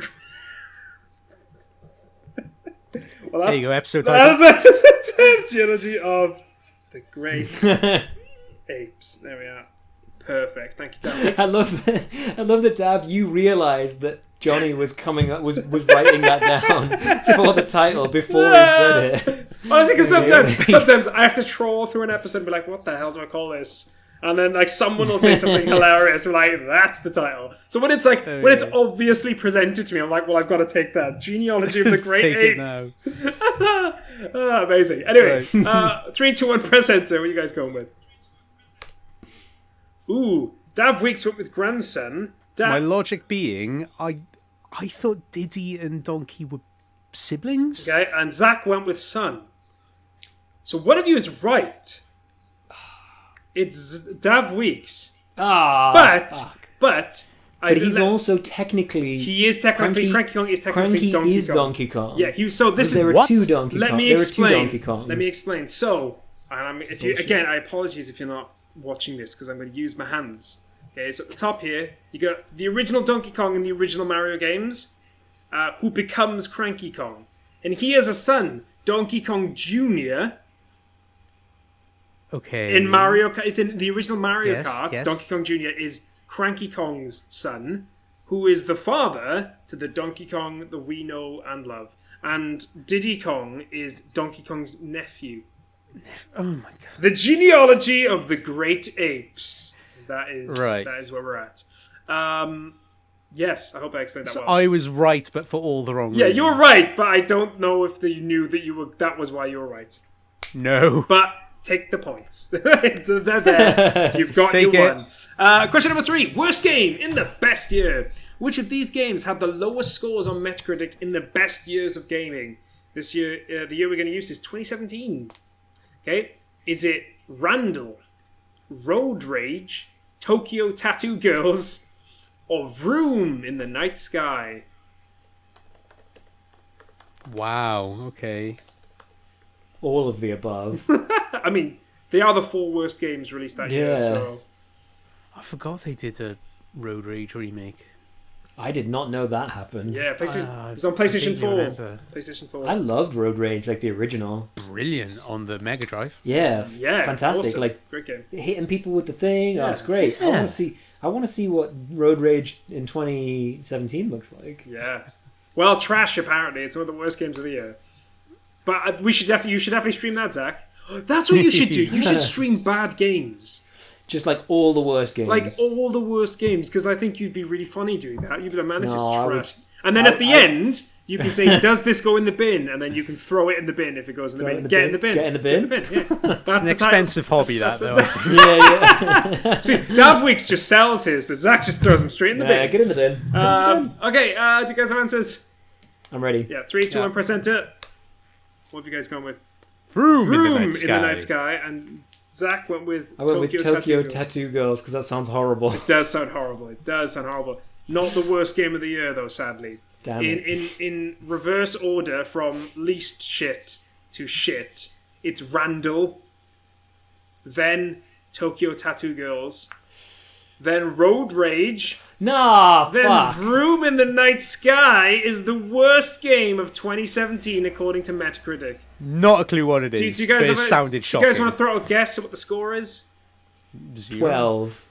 Well, there you go, episode title. That's the genealogy of the great apes. There we are. Perfect. Thank you, Dav. I love that, Dav, you realised that Jonny was was writing that down for the title before he said it. Honestly, because sometimes I have to trawl through an episode and be like, what the hell do I call this? And then like someone will say something hilarious, and like, that's the title. So when it's like when it's obviously presented to me, I'm like, well, I've got to take that. Genealogy of the Great Apes. Amazing. Anyway, 3, 2, 1, press enter. What are you guys going with? Ooh, Dav Weeks went with grandson. My logic being, I thought Diddy and Donkey were siblings. Okay, and Zach went with son. So one of you is right. It's Dav Weeks. But he's also technically... He is technically... Cranky Kong is technically Donkey Kong. Yeah, so this there is... Were 2 Donkey Kong. Let me explain. Donkey Kongs. Let me explain. So, if you again, I apologize if you're not watching this, because I'm going to use my hands. Okay, so at the top here, you got the original Donkey Kong in the original Mario games, who becomes Cranky Kong. And he has a son, Donkey Kong Jr., okay. In Mario, it's in the original Mario Kart. Yes. Donkey Kong Jr. is Cranky Kong's son, who is the father to the Donkey Kong that we know and love. And Diddy Kong is Donkey Kong's nephew. Oh my god! The genealogy of the great apes. That is right. That is where we're at. Yes, I hope I explained that So well. I was right, but for all the wrong Yeah, reasons. you were right, but I don't know if you knew that that was why you were right. No. But take the points. They're there. You've got Take your it. one. Question number 3. Worst game in the best year. Which of these games had the lowest scores on Metacritic in the best years of gaming? This year, the year we're going to use is 2017. Okay. Is it Randall, Road Rage, Tokyo Tattoo Girls, or Vroom in the Night Sky? Wow, okay. All of the above. I mean, they are the 4 worst games released that year, Yeah. so... I forgot they did a Road Rage remake. I did not know that happened. Yeah, it was on I PlayStation vaguely 4. remember. PlayStation 4. I loved Road Rage, like the original. Brilliant on the Mega Drive. Yeah, Yeah, fantastic. awesome. Like Great game. hitting people with the thing. Oh, Yeah. it's great. Yeah. I want to see what Road Rage in 2017 looks like. Yeah. Well, trash, apparently. It's one of the worst games of the year. But you should definitely stream that, Zach. That's what you should do. You should stream bad games. Just like all the worst games. Like all the worst games, because I think you'd be really funny doing that. You'd be like, man, this No, I is would- trash. And then at the end, you can say, does this go in the bin? And then you can throw it in the bin if it goes in the Throw it bin. in the Get bin? in the bin. Get in the bin? Yeah. That's It's an the title. expensive hobby, that, though. yeah. See, Davweeks just sells his, but Zach just throws them straight in the Yeah, bin. get in the bin. Okay, do you guys have answers? I'm ready. Yeah, 3, 2, Yeah. 1, press enter. What have you guys gone with? Vroom, Vroom in the Night Sky. and Zach went with I went with Tokyo Tattoo. Tattoo Girls because that sounds horrible. It does sound horrible. It does sound horrible. Not the worst game of the year, though, sadly. Damn it. In reverse order from least shit to shit, it's Randall, then Tokyo Tattoo Girls, then Road Rage, Nah, then fuck. Vroom in the Night Sky is the worst game of 2017 according to Metacritic. Not a clue what it Do is, you guys but it sounded Do you shocking. guys want to throw out a guess at what the score is? 0. 12.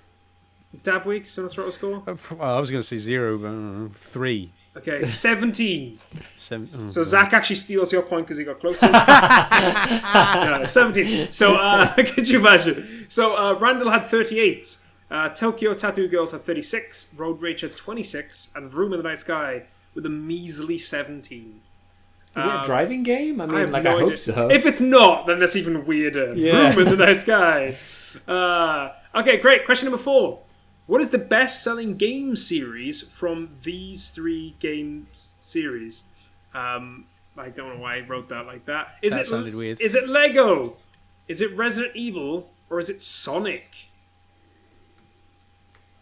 Davweeks, want to throw out a score? Well, I was going to say 0, but 3. Okay, 17. 7. Oh, So Zach actually steals your point because he got closest. No, 17. So, could you imagine? So, Randall had 38. Tokyo Tattoo Girls had 36. Road Rage had 26. And Vroom in the Night Sky with a measly 17. Is it a driving game? I mean, I have like, no I hope idea. so. If it's not, then that's even weirder. Yeah. Vroom in the Night Sky. Okay, great. Question number 4. What is the best-selling game series from these 3 game series? I don't know why I wrote that like that. That sounded weird. Is it Lego? Is it Resident Evil? Or is it Sonic?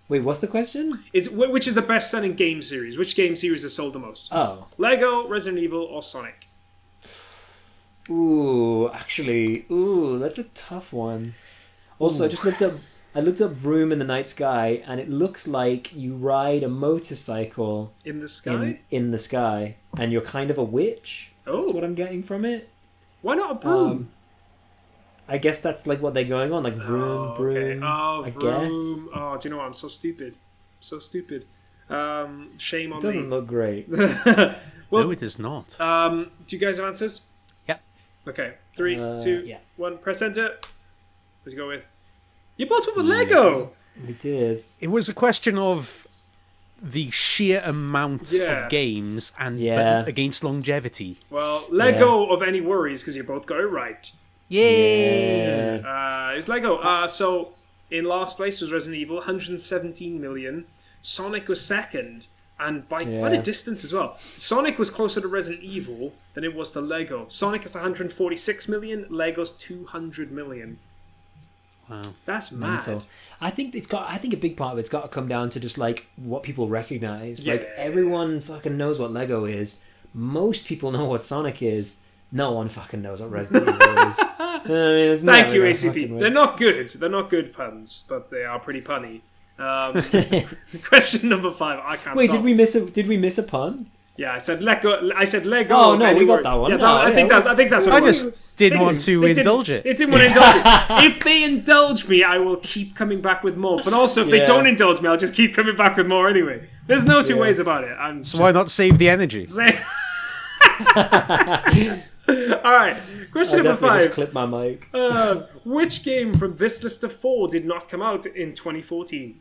Wait, what's the question? Which is the best-selling game series? Which game series has sold the most? Oh. Lego, Resident Evil, or Sonic? Ooh, actually, that's a tough one. Also, I looked up Vroom in the Night Sky, and it looks like you ride a motorcycle In the sky? in the sky, and you're kind of a witch. Oh. That's what I'm getting from it. Why not a broom? I guess that's like what they're going on, like vroom, broom. Oh, I Vroom. guess Oh, do you know what? I'm so stupid. So stupid. Shame on it doesn't me. look great. Well, no, it is not. do you guys have answers? Yep. Okay. 3, 2, yeah. 1. Press enter. Let's go with. You both went with Lego. It is. It was a question of the sheer amount Yeah. of games and Yeah. but against longevity. Well, Lego of any worries because you both got it right. Yay! Yeah. It's Lego. So in last place was Resident Evil, 117 million. Sonic was second, and by quite a Yeah. distance as well. Sonic was closer to Resident Evil than it was to Lego. Sonic is 146 million. Lego's 200 million. Wow. That's mad. Mental. I think a big part of it's got to come down to just like what people recognize. Like Yeah. everyone fucking knows what Lego is. Most people know what Sonic is. No one fucking knows what Resident Evil is. I mean, it's Thank never you, gonna ACP. fucking They're work. not good. They're not good puns, but they are pretty punny. Question number 5. I can't Wait, stop. did we miss a pun? Yeah, I said Lego. I said Lego. Oh, no, we anywhere. got that one. Yeah, No, I think yeah, that's what I it was. just didn't want to indulge it. It didn't want to indulge it. If they indulge me, I will keep coming back with more. But also, if they Yeah. don't indulge me, I'll just keep coming back with more anyway. There's no two Yeah. ways about it. I'm So why not save the energy? saying. All right, question I number definitely just 5. clipped my mic. Which game from this list of 4 did not come out in 2014?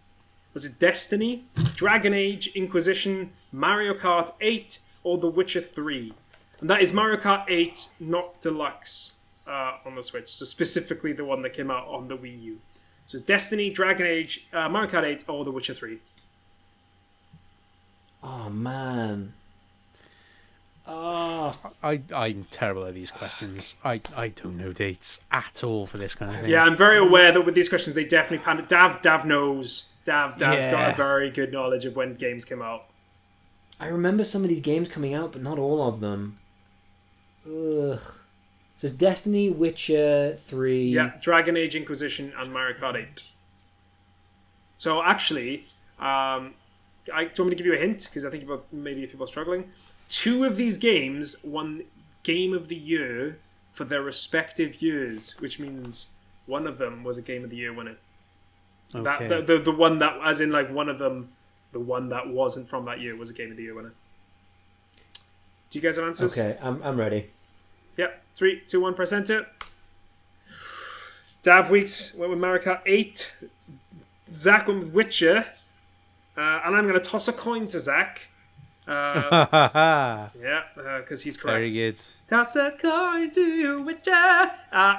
Was it Destiny, Dragon Age Inquisition, Mario Kart 8, or The Witcher 3? And that is Mario Kart 8, not Deluxe, on the Switch. So specifically the one that came out on the Wii U. So it's Destiny, Dragon Age, Mario Kart 8, or The Witcher 3. Oh, man. I'm terrible at these questions. I don't know dates at all for this kind of thing. Yeah, I'm very aware that with these questions, they definitely panic. Dav knows. Dav's got a very good knowledge of when games came out. I remember some of these games coming out, but not all of them. Ugh. So it's Destiny, Witcher 3... Yeah, Dragon Age Inquisition, and Mario Kart 8. So actually, do you want me to give you a hint? Because I think maybe if people are struggling. 2 of these games won Game of the Year for their respective years, which means one of them was a Game of the Year winner. Okay. The one that, as in like one of them, the one that wasn't from that year was a Game of the Year winner. Do you guys have answers? Okay, I'm ready. Yep. 3, 2, 1, press enter. Dav Weeks went with Mario Kart 8. Zach went with Witcher. And I'm going to toss a coin to Zach. Because he's correct. Very good. Toss a coin to Witcher.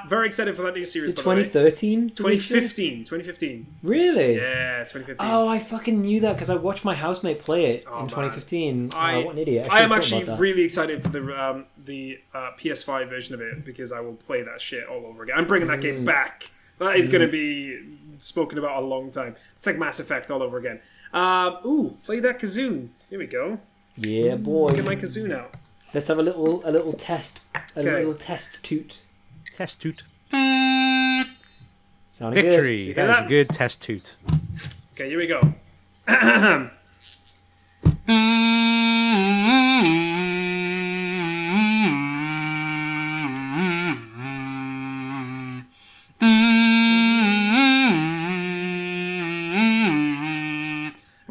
Very excited for that new series. Is it 2013? 2015. Really? Yeah, 2015. Oh, I fucking knew that because I watched my housemate play it in 2015. What an idiot! I am actually really excited for the PS5 version of it because I will play that shit all over again. I'm bringing that game back. That is going to be spoken about a long time. It's like Mass Effect all over again. Play that kazoo. Here we go. Yeah, boy. Get my kazoo out. Let's have a little test. Little test toot. Test toot. Sounding Victory. Good. That is a good test toot. Okay, here we go.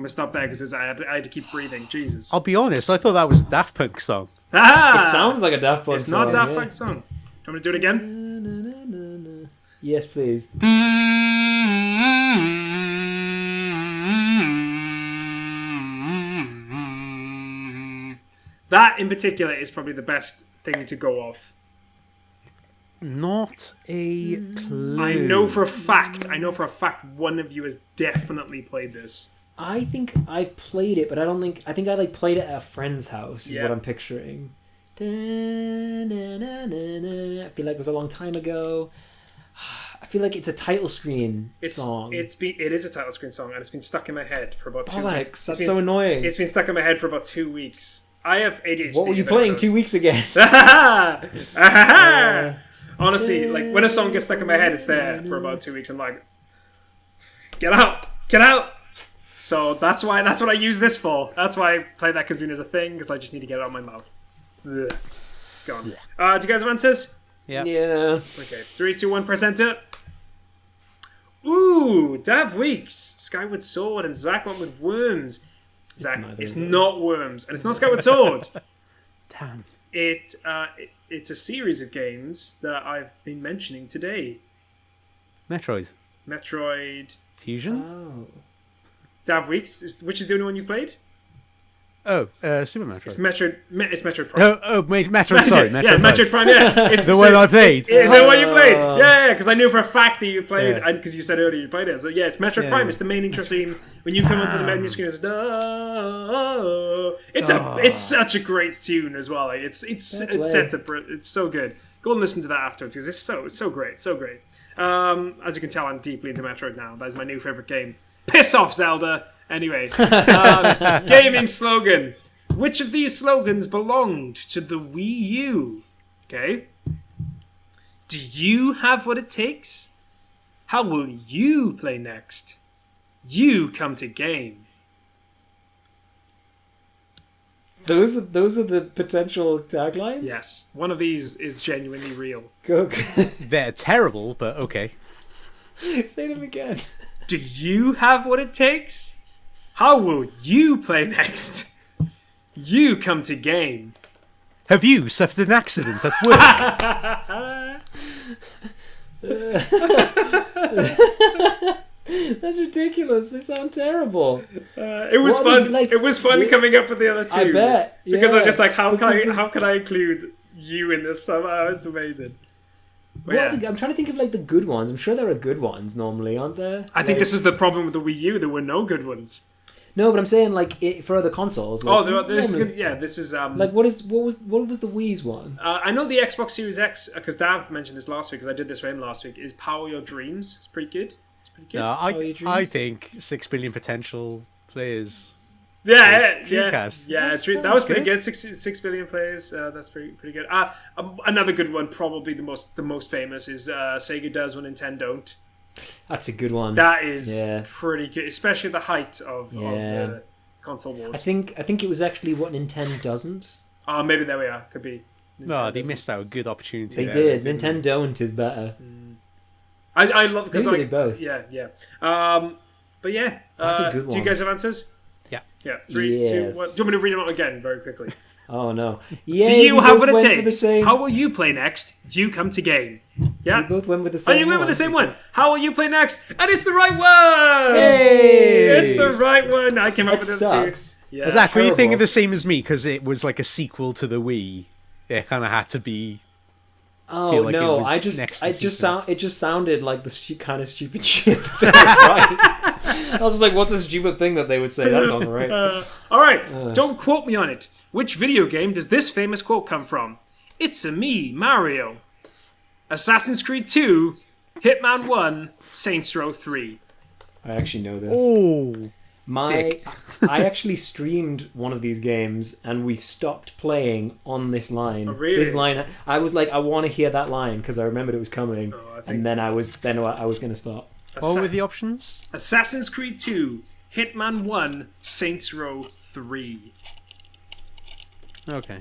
Stop there because I had to keep breathing. Jesus. I'll be honest, I thought that was a Daft Punk song. Ah! It sounds like a Daft Punk it's song. It's not a Daft Punk song. Do you want me to do it again? Yes, please. That in particular is probably the best thing to go off. Not a clue. I know for a fact one of you has definitely played this. I think I've played it, but I think I played it at a friend's house is what I'm picturing. I feel like it was a long time ago. I feel like it's a title screen song. It is a title screen song, and it's been stuck in my head for about 2 weeks. That's so annoying. It's been stuck in my head for about 2 weeks. I have ADHD. What were you playing 2 weeks again? Honestly, like when a song gets stuck in my head, it's there for about 2 weeks. I'm like, get out. So that's what I use this for. That's why I play that kazoo as a thing, because I just need to get it out of my mouth. Ugh. It's gone. Do you guys have answers? Yeah. Okay, 3, 2, 1, press enter. Ooh, Dav Weeks, Skyward Sword, and Zach went with Worms. Zach, it's not Worms, and it's not Skyward Sword. Damn. It's a series of games that I've been mentioning today. Metroid. Fusion? Oh. Dav Weeks, which is the only one you played? Oh, Super Metroid. It's Metroid Prime. Metroid, sorry. Yeah, Metroid Prime, yeah. It's the one I played. Is the one you played? Yeah, because I knew for a fact that you played, and because you said earlier you played it. So yeah, it's Metroid Prime. It's the main intro theme. When you come onto the menu screen, it's such a great tune as well. Like, it's set up. It's so good. Go and listen to that afterwards because it's so great, so great. As you can tell, I'm deeply into Metroid now. That is my new favorite game. Piss off, Zelda. Anyway, gaming slogan. Which of these slogans belonged to the Wii U? Okay. Do you have what it takes? How will you play next? You come to game. Those are the potential taglines? Yes. One of these is genuinely real. Go. They're terrible, but okay. Say them again. Do you have what it takes? How will you play next? You come to game. Have you suffered an accident at work? That's ridiculous. They sound terrible. It was What fun. did you, like, it was fun coming up with the other two. I bet. Because I was yeah. just like, how Because can I include you in this somehow? It's amazing. But Well, yeah. I'm trying to think of like the good ones. I'm sure there are good ones normally, aren't there? I think this is the problem with the Wii U. There were no good ones. No, but I'm saying like for other consoles. Like, This normally- is like what was the Wii's one? I know the Xbox Series X because Dav mentioned this last week because I did this for him last week. Is Power Your Dreams? It's pretty good. No, Power Your I Dreams? think 6 billion potential players. Yeah, Dreamcast. yeah. That's That was pretty good. good. 6 billion players. That's pretty good. Another good one, probably the most famous, is Sega Does What Nintendo Don't. That's a good one. That is Yeah. pretty good, especially at the height of Yeah. console wars. I think it was actually what Nintendo doesn't. Oh, maybe there we are. Could be. No, Nintendo they doesn't. missed out a good opportunity. They there, did. didn't Nintendo don't is better. I love because Maybe like they both. Yeah. But yeah, That's a good Do you one. guys have answers? Yeah. Yeah. 3, 2, 1. Yes. Do you want me to read them out again very quickly? Oh no. Do Yeah. you have what it for the takes? same. How will you play next? You come to game. We Yeah. both went with the Oh, same. you went with one. the same one. How will you play next? And it's the right one. Hey! It's the right one. I came up That with it sucks. too. Yeah. Zach, were you thinking Terrible. the same as me? Because it was like a sequel to the Wii. It kind of had to be. Oh feel like it no! was I next in sequence. it just sounded like the kind of stupid shit that they would write. I was just like, what's a stupid thing that they would say? That's not right. All right. Don't quote me on it. Which video game does this famous quote come from? It's a me, Mario. Assassin's Creed 2, Hitman 1, Saints Row 3. I actually know this. Oh, I actually streamed one of these games and we stopped playing on this line. Oh, really? This line, I was like, I want to hear that line because I remembered it was coming, Oh, I think- and then I was going to stop. what were the options? Assassin's Creed 2, Hitman 1, Saints Row 3. Okay.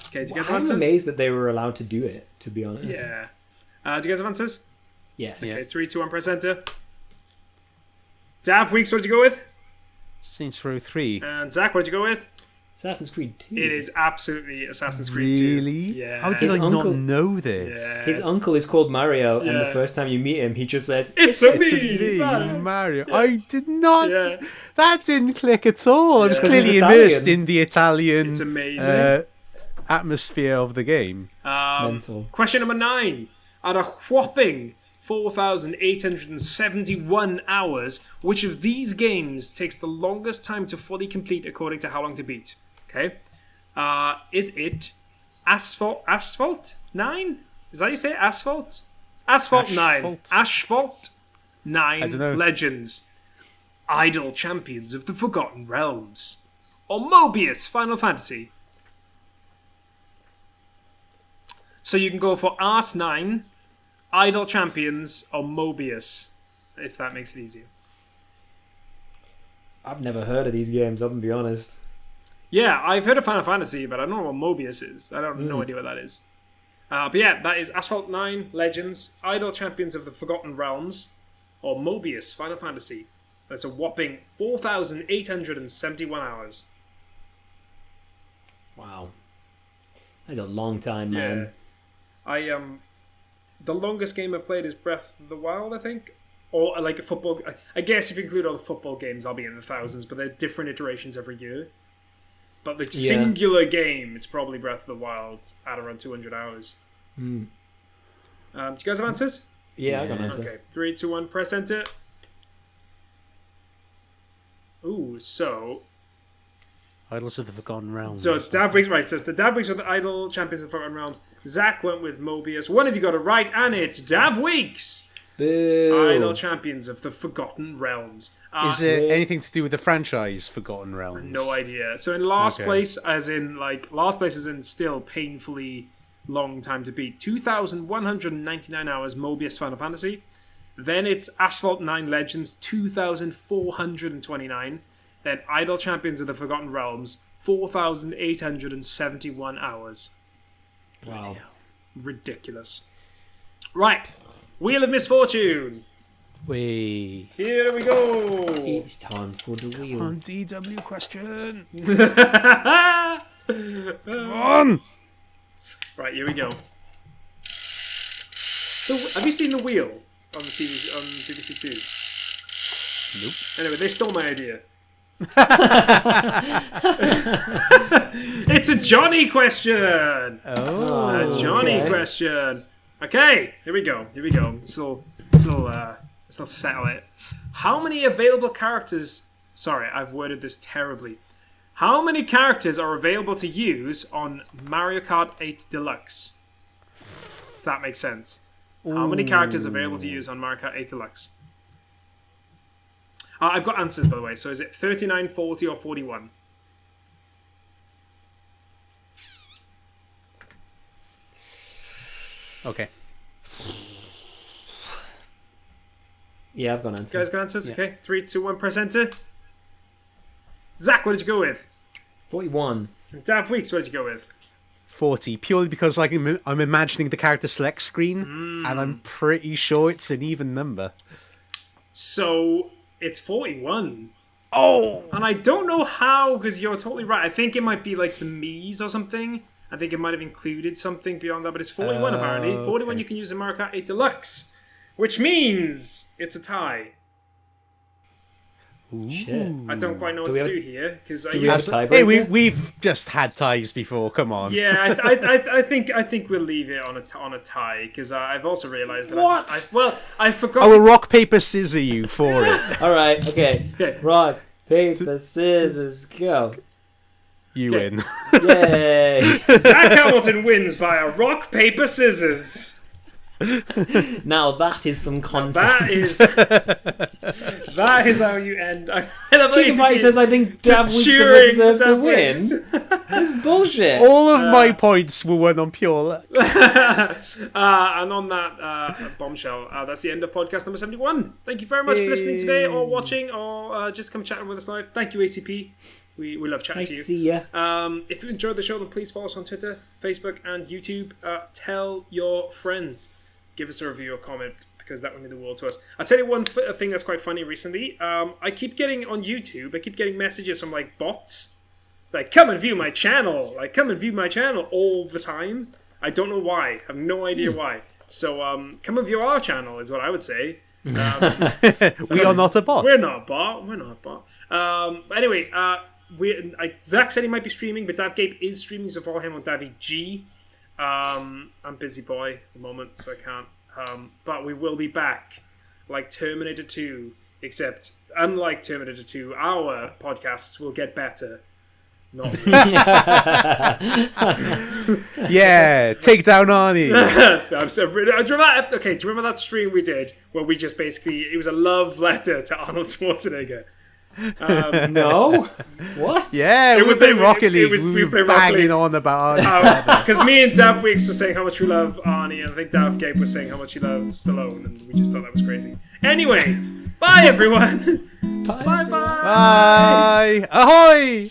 Okay, do you guys have I'm answers? amazed that they were allowed to do it. To be honest. Yeah. Do you guys have answers? Yes. Okay, 3, 2, 1, press enter. Dav Weeks, what'd you go with? Saints Row 3. And Zach, what'd you go with? Assassin's Creed 2. It is absolutely Assassin's Creed 2. Really? Yeah. How did His I uncle- not know this? Yeah. His it's- uncle is called Mario, and Yeah. the first time you meet him, he just says, It's a It's me, a me, Mario. Mario. I did not. Yeah. That didn't click at all. I was Yeah. 'Cause he's clearly Italian. immersed in the Italian It's amazing. atmosphere of the game. mental. Question number 9. At a whopping 4,871 hours, which of these games takes the longest time to fully complete according to How Long to Beat? Okay. Is it Asphalt 9? Is that how you say it? Asphalt? Asphalt 9. Ashphalt. Asphalt 9 I don't know. Legends. Idol Champions of the Forgotten Realms. Or Mobius Final Fantasy. So you can go for Ars 9, Idol Champions, or Mobius, if that makes it easier. I've never heard of these games, I'm going to be honest. Yeah, I've heard of Final Fantasy, but I don't know what Mobius is. I don't no idea what that is. But yeah, that is Asphalt 9, Legends, Idol Champions of the Forgotten Realms, or Mobius Final Fantasy. That's a whopping 4,871 hours. Wow. That's a long time, man. I the longest game I've played is Breath of the Wild, I think. Or like a football. I guess if you include all the football games, I'll be in the thousands, but they're different iterations every year. But the singular game, it's probably Breath of the Wild at around 200 hours. Do you guys have answers? Yeah, I got an answer. Okay, 3, 2, 1, press enter. Ooh, so Idols of the Forgotten Realms. So Dav Weeks, right, so it's the Dav Weeks with the Idol Champions of the Forgotten Realms. Zach went with Mobius. One of you got it right, and it's Dav Weeks! Boo. Idol Champions of the Forgotten Realms. Is it anything to do with the franchise Forgotten Realms? No idea. So in last Okay. place, as in, like, last place is in still painfully long time to beat. 2,199 hours, Mobius Final Fantasy. Then it's Asphalt 9 Legends, 2,429. Then Idol Champions of the Forgotten Realms, 4,871 hours. Wow. Ridiculous. Right. Wheel of Misfortune. Wait. Here we go. It's time for the wheel. On DW question. Right, Come on. here we go. So, have you seen The Wheel on the TV, on BBC Two? Anyway, they stole my idea. It's a Jonny question. Oh, A Jonny okay. question. Okay, here we go. This will settle it. How many available characters? Sorry, I've worded this terribly. How many characters are available to use on Mario Kart 8 Deluxe? If that makes sense. How many characters are available to use on Mario Kart 8 Deluxe? I've got answers, by the way. So is it 39, 40, or 41? Okay. Yeah, I've got answers. You guys got answers? Yeah. Okay, 3, 2, 1, press enter. Zach, what did you go with? 41. Dav Weeks, what did you go with? 40, purely because like I'm imagining the character select screen, and I'm pretty sure it's an even number. So it's 41. Oh! And I don't know how, because you're totally right. I think it might be like the Mii's or something. I think it might have included something beyond that, but it's 41 apparently. 41 okay. you can use in Mario Kart 8 Deluxe, which means it's a tie. Shit. I don't quite know what Do we to have- do here because do we have a Hey, tiebreaker? we've just had ties before. Come on. yeah, I think we'll leave it on a tie because I've also realised that What? I forgot. I will rock, paper, scissor you for it. All right, okay. Okay. Rock, paper, scissors, go. You Okay. win. Yay! Zach Hamilton wins via rock paper scissors. Now that is some content. That is how you end. Chicken Pie says, I think Dav just Weeks cheering deserves to Dav win. Weeks. This is bullshit. All of my points were won on pure luck. And on that bombshell, that's the end of podcast number 71. Thank you very much for listening today, or watching, or just come chatting with us live. Thank you, ACP. We love chatting Nice to to you. see ya. If you enjoyed the show, then please follow us on Twitter, Facebook, and YouTube. Tell your friends. Give us a review or comment, because that would mean the world to us. I'll tell you one thing that's quite funny recently. I keep getting on YouTube, I keep getting messages from like bots. Like, come and view my channel. Like, come and view my channel all the time. I don't know why. I have no idea why. So, come and view our channel is what I would say. We are not a bot. We're not a bot. Anyway, Zach said he might be streaming, but Dav Gabe is streaming, so follow him on Davy G. I'm busy boy at the moment, so I can't. But we will be back, like Terminator 2, except unlike Terminator 2, our podcasts will get better. Not worse. Yeah, take down Arnie. I'm so, do you remember that stream we did where we just basically, it was a love letter to Arnold Schwarzenegger. No? What? Yeah, It we was were in a- Rocket it League. was- We we were played Rocket League. banging on about Arnie. Because me and Dav Weeks were saying how much we love Arnie, and I think Dav Gabe was saying how much he loved Stallone, and we just thought that was crazy. Anyway, bye everyone. Bye bye. Bye. Ahoy!